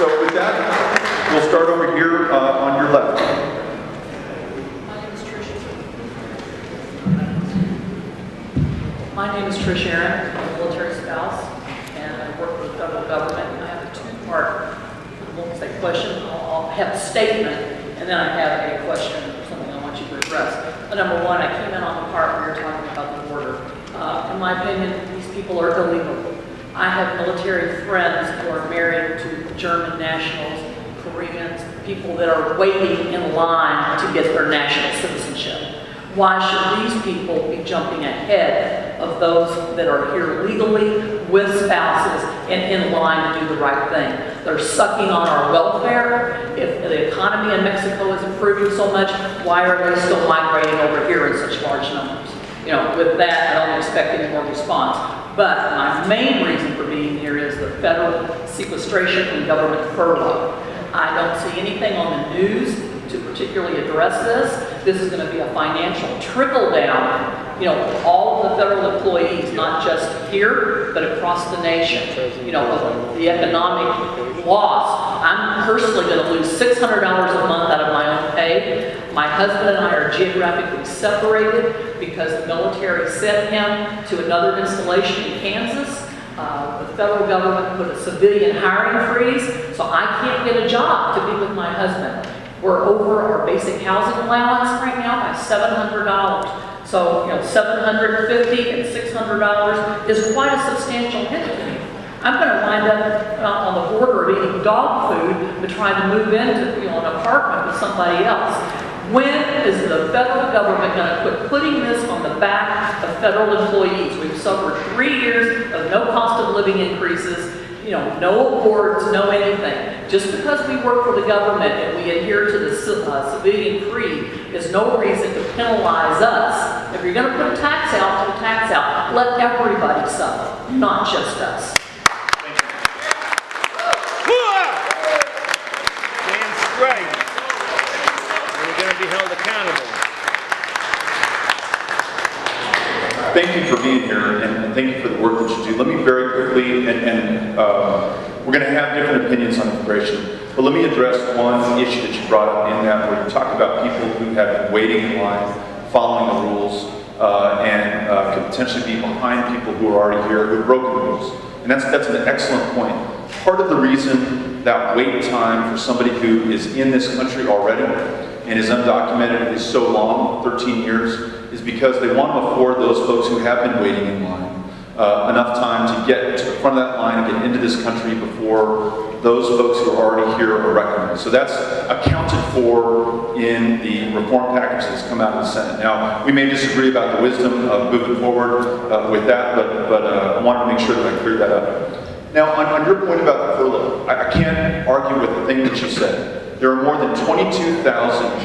So with that, we'll start over here on your left. My name is Trish Aaron. I'm a military spouse, and I work for the federal government. I have a two-part, I won't say question, I'll have a statement, and then I have a question or something I want you to address. But number one, I came in on the part where you're talking about the border. In my opinion, these people are illegal. I have military friends who are married to German nationals, Koreans, people that are waiting in line to get their national citizenship. Why should these people be jumping ahead of those that are here legally with spouses and in line to do the right thing? They're sucking on our welfare. If the economy in Mexico is improving so much, why are they still migrating over here in such large numbers? You know, with that, I don't expect any more response. But my main reason for being here is the federal sequestration and government furlough. I don't see anything on the news to particularly address this. This is going to be a financial trickle down, you know, all of the federal employees, not just here, but across the nation. You know, the economic loss. I'm personally going to lose $600 a month out of my own pay. My husband and I are geographically separated because the military sent him to another installation in Kansas. The federal government put a civilian hiring freeze, so I can't get a job to be with my husband. We're over our basic housing allowance right now by $700. So, you know, $750 and $600 is quite a substantial hit to me. I'm going to wind up on the border of eating dog food but trying to move into, you know, an apartment with somebody else. When is the federal government going to quit putting this on the back of federal employees? We've suffered 3 years of no cost of living increases, you know, no awards, no anything. Just because we work for the government and we adhere to the civilian creed is no reason to penalize us. If you're going to put a tax out, put a tax out. Let everybody suffer, not just us. Damn straight. We're going to be held accountable. Thank you for being here, and thank you for the work that you do. Let me very quickly, we're going to have different opinions on immigration, but let me address one issue that you brought up in that, where you talk about people who have been waiting in line, following the rules, and could potentially be behind people who are already here who have broken the rules. And that's an excellent point. Part of the reason that wait time for somebody who is in this country already and is undocumented is so long, 13 years, is because they want to afford those folks who have been waiting in line enough time to get to the front of that line and get into this country before those folks who are already here are recognized. So that's accounted for in the reform package that's come out of the Senate. Now, we may disagree about the wisdom of moving forward with that, but I wanted to make sure that I cleared that up. Now, on your point about the furlough, I can't argue with the thing that you said. There are more than 22,000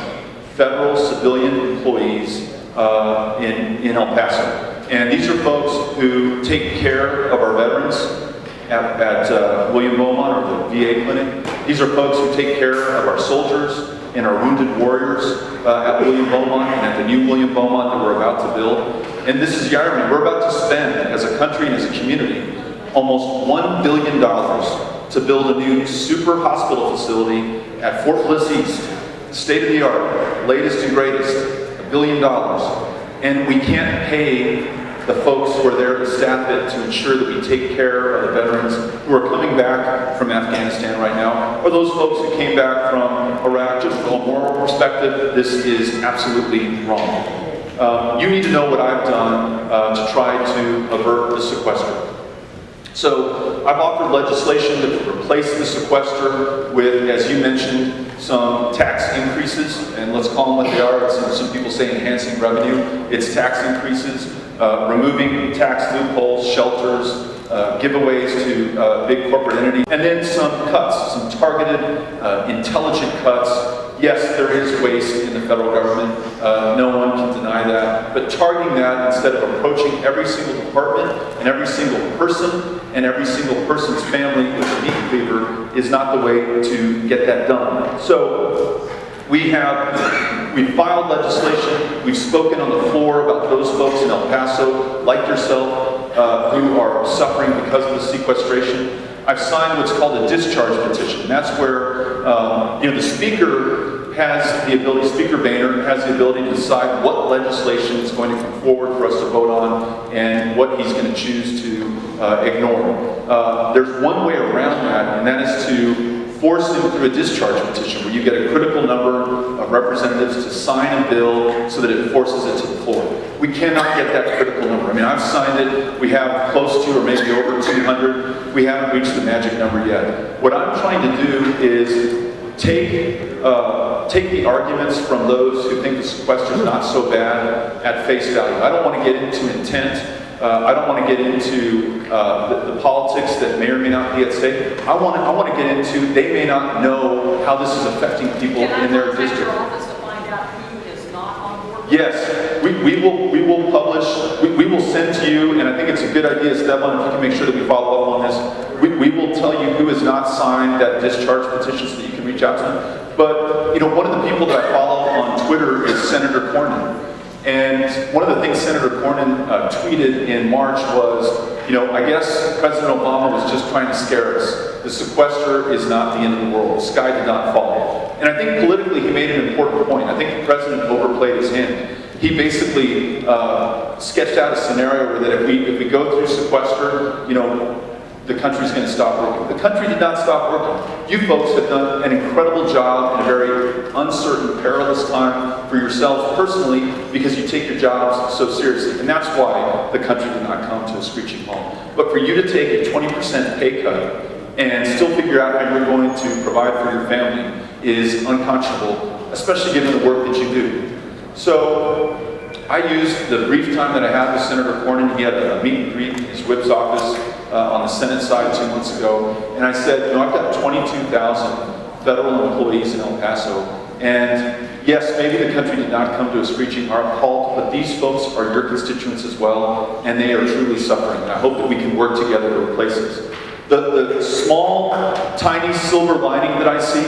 federal civilian employees in El Paso. And these are folks who take care of our veterans at William Beaumont or the VA clinic. These are folks who take care of our soldiers and our wounded warriors at William Beaumont and at the new William Beaumont that we're about to build. And this is the irony. We're about to spend, as a country and as a community, almost $1 billion to build a new super hospital facility at Fort Bliss East. State-of-the-art, latest and greatest, $1 billion. And we can't pay the folks who are there to staff it to ensure that we take care of the veterans who are coming back from Afghanistan right now, or those folks who came back from Iraq. Just from a moral perspective, this is absolutely wrong. You need to know what I've done to try to avert the sequester. So I've offered legislation that would replace the sequester with, as you mentioned, some tax increases, and let's call them what they are. It's, some people say enhancing revenue. It's tax increases, removing tax loopholes, shelters, giveaways to big corporate entities, and then some cuts, some targeted, intelligent cuts. Yes, there is waste in the federal government. No one can deny that. But targeting that instead of approaching every single department and every single person and every single person's family with a meat cleaver is not the way to get that done. So we filed legislation. We've spoken on the floor about those folks in El Paso, like yourself, who are suffering because of the sequestration. I've signed what's called a discharge petition. And that's where the Speaker has the ability, Speaker Boehner has the ability to decide what legislation is going to come forward for us to vote on and what he's going to choose to ignore. There's one way around that, and that is to force him through a discharge petition where you get a critical number of representatives to sign a bill so that it forces it to the floor. We cannot get that critical number. I mean, I've signed it. We have close to or maybe over 200. We haven't reached the magic number yet. What I'm trying to do is take the arguments from those who think the sequester is not so bad at face value. I don't want to get into intent. I don't want to get into the politics that may or may not be at stake. I want to get into, they may not know how this is affecting people in their district. Can I contact your office to find out who is not on board? Yes, we will publish, we will send to you, and I think it's a good idea, Esteban, if you can make sure that we follow up on this. We will tell you who has not signed that discharge petition so that you can reach out to them. But, one of the people that I follow on Twitter is Senator Cornyn. And one of the things Senator Cornyn tweeted in March was, I guess President Obama was just trying to scare us. The sequester is not the end of the world. The sky did not fall. And I think politically he made an important point. I think the president overplayed his hand. He basically sketched out a scenario where that if we go through sequester, the country's going to stop working. The country did not stop working. You folks have done an incredible job in a very uncertain, perilous time for yourselves personally because you take your jobs so seriously. And that's why the country did not come to a screeching halt. But for you to take a 20% pay cut and still figure out how you're going to provide for your family is unconscionable, especially given the work that you do. So I used the brief time that I had with Senator Cornyn. He had a meet and greet in his whip's office on the Senate side 2 months ago. And I said, I've got 22,000 federal employees in El Paso. And yes, maybe the country did not come to a screeching halt, but these folks are your constituents as well, and they are truly suffering. And I hope that we can work together to replace this. The small, tiny silver lining that I see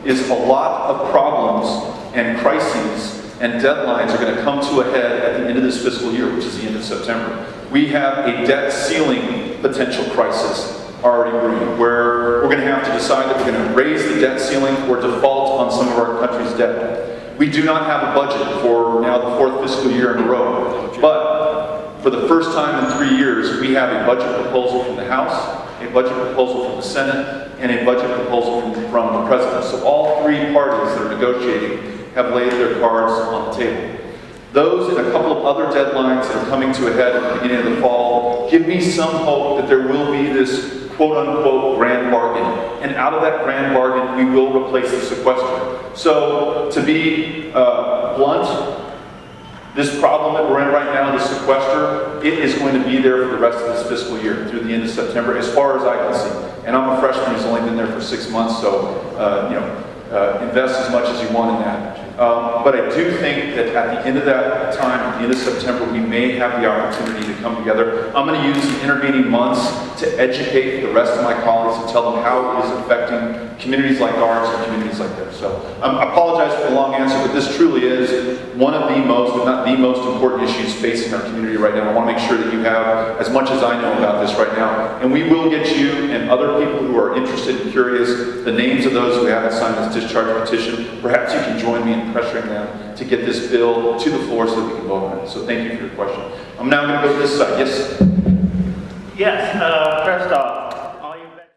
is a lot of problems and crises and deadlines are going to come to a head at the end of this fiscal year, which is the end of September. We have a debt ceiling potential crisis already brewing, where we're going to have to decide that we're going to raise the debt ceiling or default on some of our country's debt. We do not have a budget for now the 4th fiscal year in a row, but for the first time in 3 years, we have a budget proposal from the House, a budget proposal from the Senate, and a budget proposal from the President. So all three parties that are negotiating have laid their cards on the table. Those and a couple of other deadlines that are coming to a head at the beginning of the fall give me some hope that there will be this quote-unquote grand bargain. And out of that grand bargain, we will replace the sequester. So to be blunt, this problem that we're in right now, the sequester, it is going to be there for the rest of this fiscal year through the end of September, as far as I can see. And I'm a freshman who's only been there for 6 months, so invest as much as you want in that. But I do think that at the end of that time, at the end of September, we may have the opportunity to come together. I'm going to use the intervening months to educate the rest of my colleagues and tell them how it is affecting communities like ours and communities like theirs. So I apologize for the long answer, but this truly is one of the most, if not the most important issues facing our community right now. I want to make sure that you have as much as I know about this right now. And we will get you and other people who are interested and curious the names of those who haven't signed this discharge petition. Perhaps you can join me in pressuring them to get this bill to the floor so that we can vote on it. So thank you for your question. I'm now going to go to this side. Yes? Yes, first off,